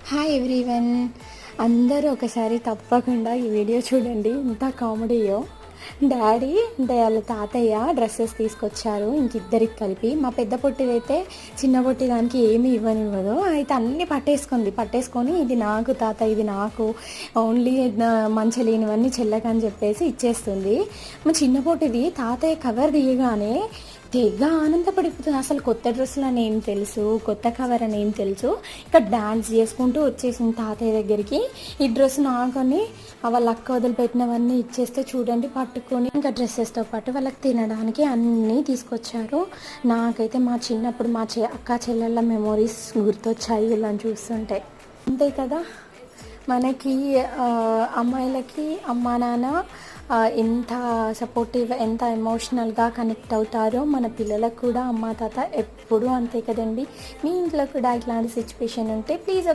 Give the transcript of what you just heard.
Hi everyone, అందరూ ఒకసారి తప్పకుండా ఈ వీడియో చూడండి. ఎంత కామెడీయో. డాడీ అంటే వాళ్ళ తాతయ్య డ్రెస్సెస్ తీసుకొచ్చారు ఇంకిద్దరికి కలిపి. మా పెద్ద పొట్టిదైతే చిన్న పొట్టి దానికి ఏమీ ఇవ్వనివ్వదు. అయితే అన్నీ పట్టేసుకొని ఇది నాకు తాత, ఇది నాకు, ఓన్లీ మంచలేనివన్నీ చెల్లకని చెప్పేసి ఇచ్చేస్తుంది. మా చిన్న పొట్టిది తాతయ్య కవర్ తీయగానే తెగ ఆనందపడిపోతుంది. అసలు కొత్త డ్రెస్సులు అని ఏం తెలుసు, కొత్త కవర్ అని ఏం తెలుసు, ఇక్కడ డ్యాన్స్ చేసుకుంటూ వచ్చేసింది తాతయ్య దగ్గరికి. ఈ డ్రెస్ నాకని వాళ్ళ అక్క వదిలిపెట్టినవన్నీ ఇచ్చేస్తే చూడండి పట్టుకొని, ఇంకా డ్రెస్సెస్తో పాటు వాళ్ళకి తినడానికి అన్నీ తీసుకొచ్చారు. నాకైతే మా చిన్నప్పుడు మా అక్క చెల్లెళ్ళ మెమొరీస్ గుర్తొచ్చాయి వీళ్ళని చూస్తుంటే. అంతే కదా, మనకి అమ్మాయిలకి అమ్మా నాన్న ఎంత సపోర్టివ్, ఎంత ఎమోషనల్గా కనెక్ట్ అవుతారో మన పిల్లలకు కూడా అమ్మా తాత ఎప్పుడూ అంతే కదండి. మీ ఇంట్లో కూడా ఇట్లాంటి సిచ్యువేషన్ ఉంటే ప్లీజ్